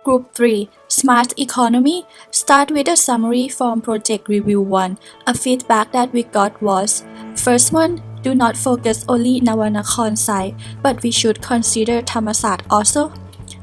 Group 3 Smart Economy. Start with a summary from Project Review 1. A feedback that we got was: first one, do not focus only Navanakon side, but we should consider Thammasat also.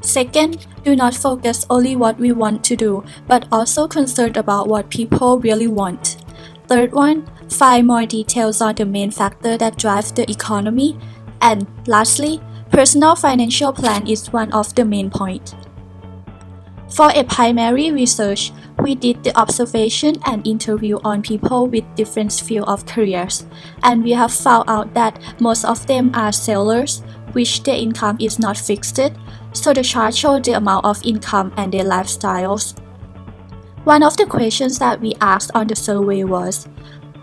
Second, do not focus only what we want to do, but also concerned about what people really want. Third one, find more details on the main factor that drive the economy. And lastly, personal financial plan is one of the main points. For a primary research, we did the observation and interview on people with different field of careers, and we have found out that most of them are sellers, which their income is not fixed, so the chart shows the amount of income and their lifestyles. One of the questions that we asked on the survey was,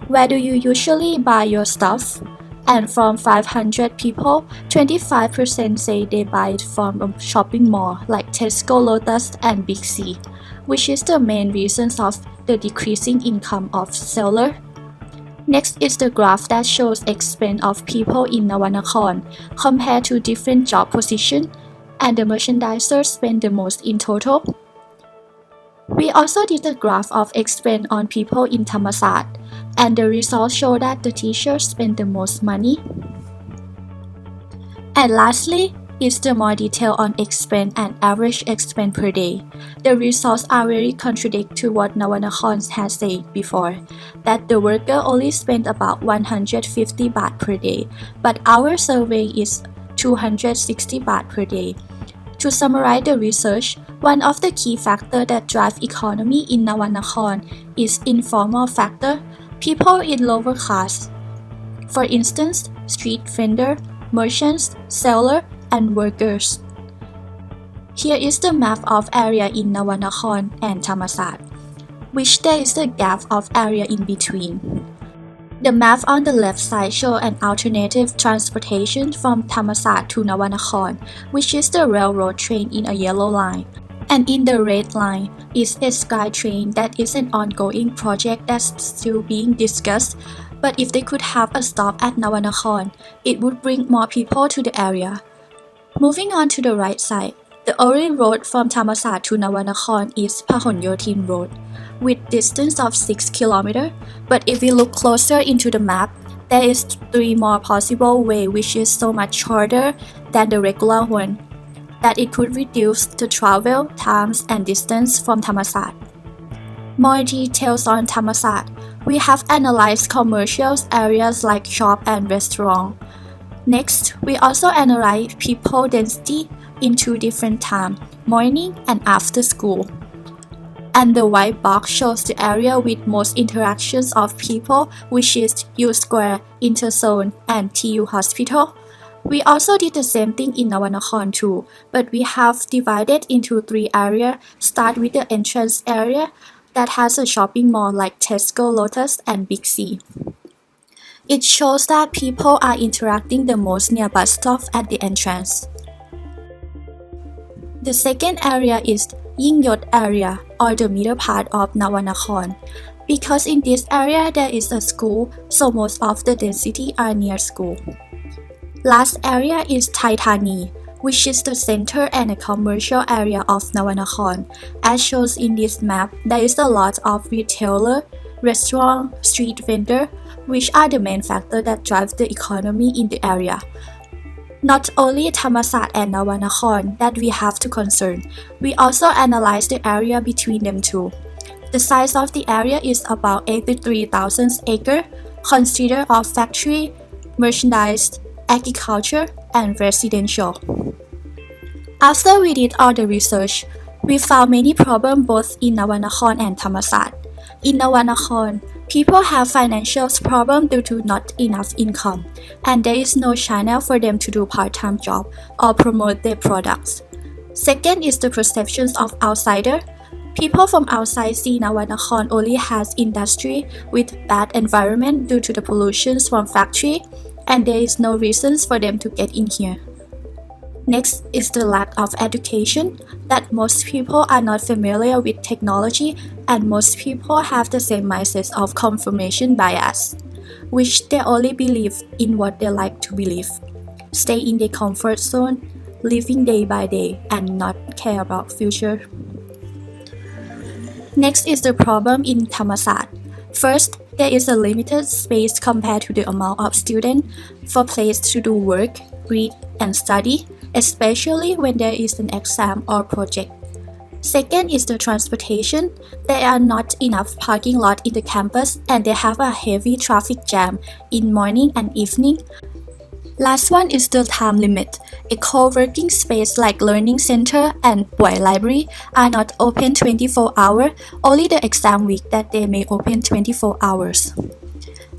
where do you usually buy your stuff? And from 500 people, 25% say they buy it from a shopping mall like Tesco, Lotus, and Big C, which is the main reasons of the decreasing income of seller. Next is the graph that shows expense of people in Navanakon compared to different job positions, and the merchandisers spend the most in total. We also did a graph of expense on people in Thammasat, and the results show that the teachers spend the most money. And lastly is the more detail on expense and average expense per day. The results are very contradict to what Navanakon has said before, that the worker only spend about 150 baht per day, but our survey is 260 baht per day. To summarize the research, one of the key factors that drive economy in Navanakon is informal factor, people in lower class. For instance, street vendor, merchants, seller, and workers. Here is the map of area in Navanakon and Thammasat, which there is a gap of area in between. The map on the left side shows an alternative transportation from Thammasat to Navanakon, which is the railroad train in a yellow line. And in the red line is a sky train that is an ongoing project that's still being discussed, but if they could have a stop at Navanakon, it would bring more people to the area. Moving on to the right side, the only road from Thammasat to Navanakon is Pahonyotin Road, with distance of 6 km, but if we look closer into the map, there is 3 more possible ways which is so much shorter than the regular one, that it could reduce the travel times and distance from Thammasat. More details on Thammasat. We have analyzed commercial areas like shop and restaurant. Next, we also analyze people density in 2 different times, morning and after school. And the white box shows the area with most interactions of people, which is U Square, Interzone, and TU Hospital. We also did the same thing in Navanakon too, but we have divided into 3 areas. Start with the entrance area that has a shopping mall like Tesco, Lotus, and Big C. It shows that people are interacting the most near bus stop at the entrance. The second area is Yingyot area, or the middle part of Navanakon. Because in this area there is a school, so most of the density are near school. Last area is Thaithani, which is the center and a commercial area of Navanakon. As shown in this map, there is a lot of retailer, restaurant, street vendor, which are the main factors that drive the economy in the area. Not only Thammasat and Navanakon that we have to concern, we also analyze the area between them too. The size of the area is about 83,000 acres, considered of factory, merchandise, agriculture, and residential. After we did all the research, we found many problems both in Navanakon and Thammasat. In Navanakon, people have financial problems due to not enough income, and there is no channel for them to do part-time job or promote their products. Second is the perceptions of outsider. People from outside see Navanakon only has industry with bad environment due to the pollutions from factory, and there is no reasons for them to get in here. Next is the lack of education, that most people are not familiar with technology, and most people have the same mindset of confirmation bias, which they only believe in what they like to believe, stay in their comfort zone, living day by day and not care about future. Next is the problem in Thammasat. First, there is a limited space compared to the amount of students for place to do work, read, and study, especially when there is an exam or project. Second is the transportation. There are not enough parking lots in the campus and they have a heavy traffic jam in morning and evening. Last one is the time limit. A co-working space like Learning Center and Boy Library are not open 24 hours, only the exam week that they may open 24 hours.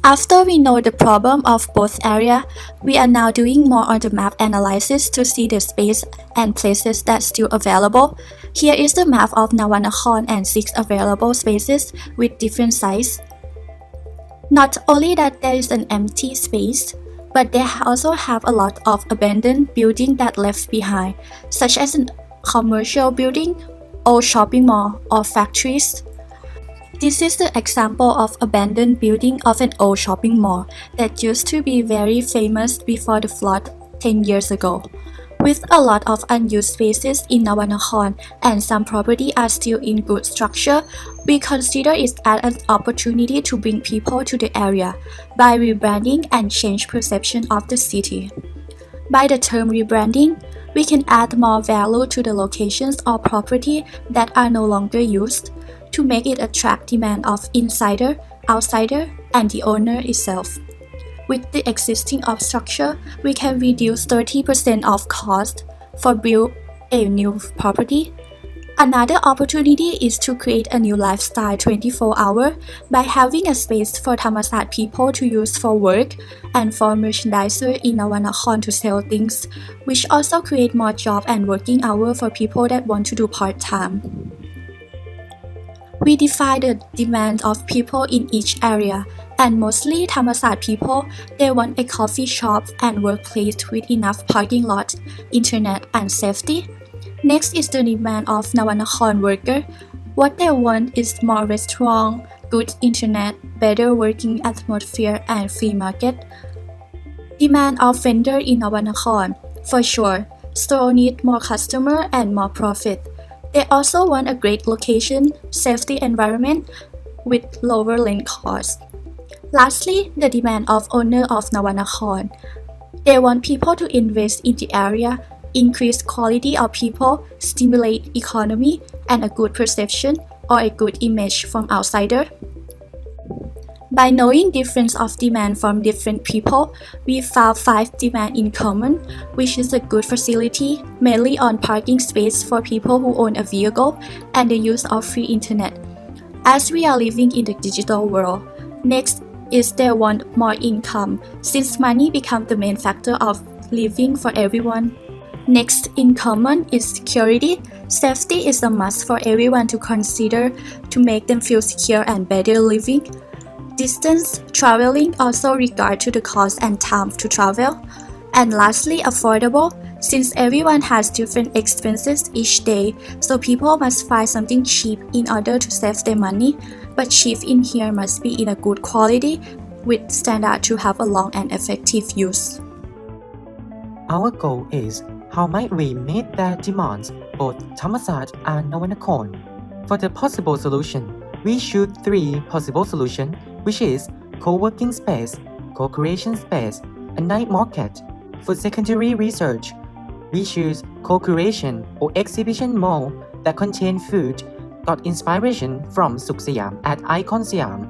After we know the problem of both areas, we are now doing more on the map analysis to see the space and places that's still available. Here is the map of Nawanakhon and 6 available spaces with different sizes. Not only that there is an empty space, but they also have a lot of abandoned buildings that left behind, such as a commercial building, old shopping mall, or factories. This is the example of abandoned building of an old shopping mall that used to be very famous before the flood 10 years ago. With a lot of unused spaces in Nawanakhon and some property are still in good structure, we consider it as an opportunity to bring people to the area by rebranding and change perception of the city. By the term rebranding, we can add more value to the locations or property that are no longer used to make it attract demand of insider, outsider, and the owner itself. With the existing of structure, we can reduce 30% of cost for build a new property. Another opportunity is to create a new lifestyle 24 hours by having a space for Thammasat people to use for work and for merchandiser in Nawanakhon to sell things, which also create more job and working hours for people that want to do part-time. We define the demand of people in each area, and mostly Thammasat people, they want a coffee shop and workplace with enough parking lot, internet, and safety. Next is the demand of Nawanakhon worker. What they want is more restaurant, good internet, better working atmosphere, and free market. Demand of vendor in Nawanakhon. For sure, store need more customer and more profit. They also want a great location, safety environment with lower rent costs. Lastly, the demand of owner of Nawanakhon. They want people to invest in the area, increase quality of people, stimulate economy, and a good perception or a good image from outsider. By knowing difference of demand from different people, we found 5 demands in common, which is a good facility, mainly on parking space for people who own a vehicle and the use of free internet. As we are living in the digital world, next is they want more income, since money becomes the main factor of living for everyone. Next in common is security. Safety is a must for everyone to consider to make them feel secure and better living. Distance traveling also regard to the cost and time to travel. And lastly, affordable, since everyone has different expenses each day, so people must find something cheap in order to save their money, but cheap in here must be in a good quality with standard to have a long and effective use. Our goal is how might we meet their demands, both Thammasat and Nawanakhon. For the possible solution, we choose 3 possible solutions, which is co-working space, co-creation space, and night market. For secondary research, we choose co-creation or exhibition mall that contain food, got inspiration from Suk Siam at Icon Siam,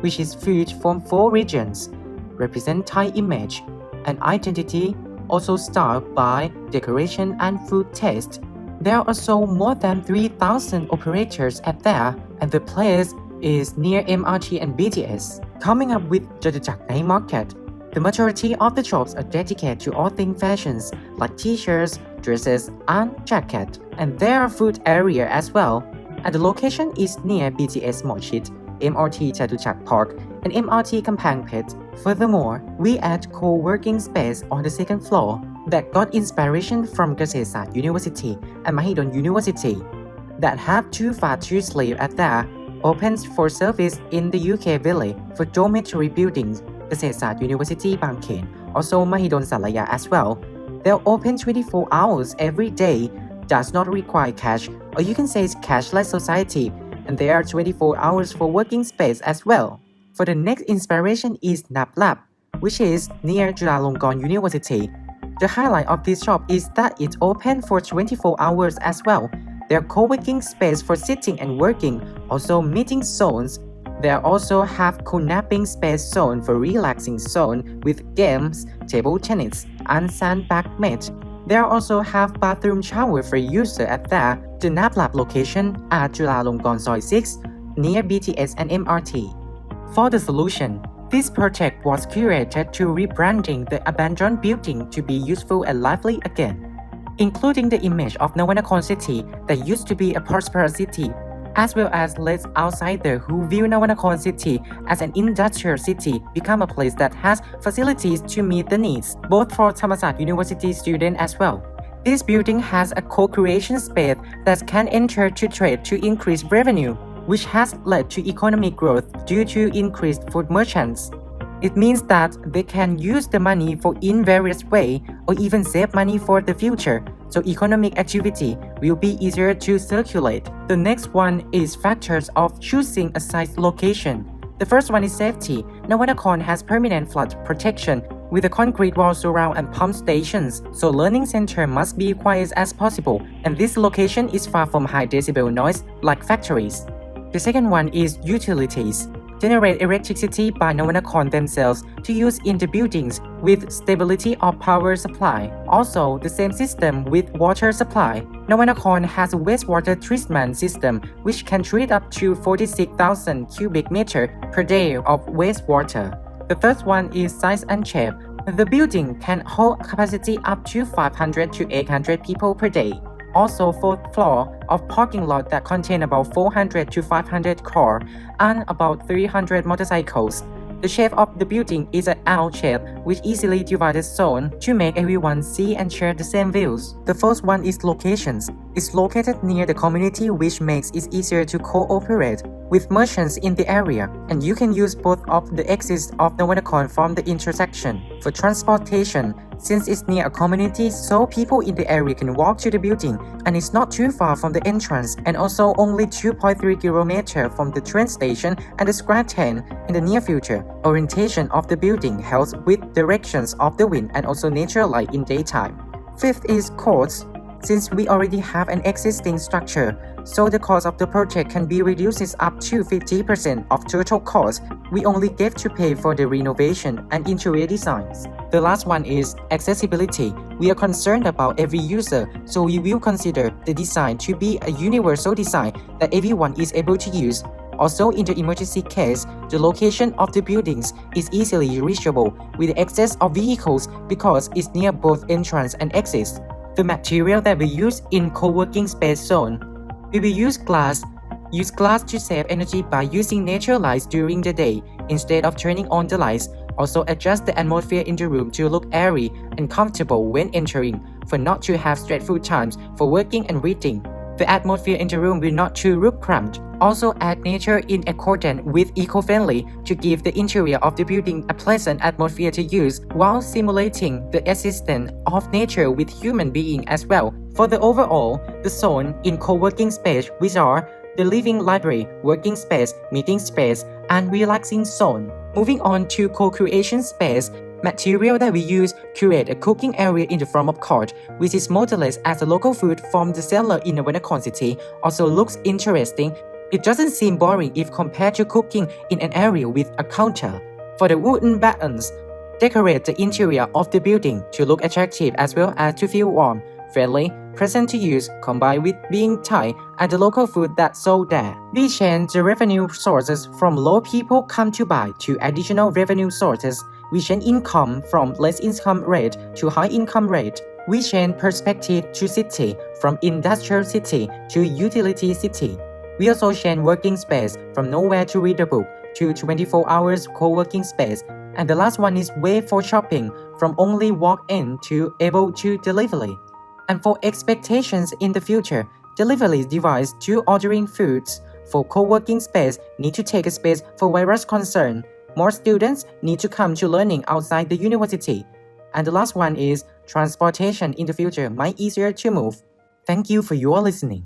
which is food from 4 regions, represent Thai image and identity, also styled by decoration and food taste. There are also more than 3,000 operators at there, and the place is near MRT and BTS. Coming up with Jatuchak Night Market, the majority of the shops are dedicated to all things fashions like t-shirts, dresses, and jacket. And there are food area as well. And the location is near BTS Mochit, MRT Jatuchak Park, and MRT Kampang Pet. Furthermore, we add co-working space on the 2nd floor that got inspiration from Kasetsat University and Mahidol University that have 2 factory slaves at there, opens for service in the UK Village for dormitory buildings, Kasetsat University Bangkhen, also Mahidol Salaya as well. They're open 24 hours every day, does not require cash, or you can say it's cashless society, and there are 24 hours for working space as well. For the next inspiration is Nap Lab, which is near Chulalongkorn University. The highlight of this shop is that it's open for 24 hours as well. There are co-working space for sitting and working, also meeting zones. There also have co-napping space zone for relaxing zone with games, table tennis, and sandbag mat. There also have bathroom shower for user at the Nap Lab location at Chulalongkorn Soi 6 near BTS and MRT. For the solution, this project was curated to rebranding the abandoned building to be useful and lively again, including the image of Nawanakon City that used to be a prosperous city, as well as let outsiders who view Nawanakon City as an industrial city become a place that has facilities to meet the needs, both for Thammasat University students as well. This building has a co-creation space that can enter to trade to increase revenue, which has led to economic growth due to increased food merchants. It means that they can use the money for in various ways or even save money for the future, so economic activity will be easier to circulate. The next one is factors of choosing a site location. The first one is safety. Nawanakon has permanent flood protection with a concrete wall surround and pump stations, so learning center must be quiet as possible, and this location is far from high decibel noise like factories. The second one is utilities. Generate electricity by Nawanakon themselves to use in the buildings with stability of power supply. Also, the same system with water supply. Nawanakon has a wastewater treatment system which can treat up to 46,000 cubic meter per day of wastewater. The third one is size and shape. The building can hold capacity up to 500 to 800 people per day. Also, fourth floor of parking lot that contain about 400 to 500 cars and about 300 motorcycles. The shape of the building is an L shape which easily divided zone to make everyone see and share the same views. The first one is locations. It's located near the community which makes it easier to cooperate with merchants in the area, and you can use both of the exits of Nawanakon from the intersection. For transportation, since it's near a community, so people in the area can walk to the building, and it's not too far from the entrance, and also only 2.3 km from the train station and the Square 10 in the near future. Orientation of the building helps with directions of the wind and also natural light in daytime. Fifth is costs. Since we already have an existing structure, so the cost of the project can be reduced up to 50% of total cost. We only get to pay for the renovation and interior designs. The last one is accessibility. We are concerned about every user, so we will consider the design to be a universal design that everyone is able to use. Also, in the emergency case, the location of the buildings is easily reachable with access of vehicles because it's near both entrance and exits. The material that we use in co-working space zone. We will use glass. Use glass to save energy by using natural lights during the day instead of turning on the lights. Also adjust the atmosphere in the room to look airy and comfortable when entering, for not to have stressful times for working and reading. The atmosphere in the room will not too look cramped. Also add nature in accordance with eco-friendly to give the interior of the building a pleasant atmosphere to use while simulating the existence of nature with human being as well. For the overall, the zone in co-working space which are the living library, working space, meeting space, and relaxing zone. Moving on to co-creation space, material that we use create a cooking area in the form of cart, which is modeled as a local food from the seller in Nawanakon City. Also looks interesting. It doesn't seem boring if compared to cooking in an area with a counter. For the wooden buttons, decorate the interior of the building to look attractive as well as to feel warm, friendly, pleasant to use, combined with being Thai and the local food that's sold there. We change the revenue sources from low people come to buy to additional revenue sources. We change income from less income rate to high income rate. We change perspective to city from industrial city to utility city. We also change working space from nowhere to read a book to 24 hours co-working space. And the last one is way for shopping from only walk-in to able to delivery. And for expectations in the future, delivery device to ordering foods. For co-working space, need to take a space for virus concern. More students need to come to learning outside the university. And the last one is transportation in the future might easier to move. Thank you for your listening.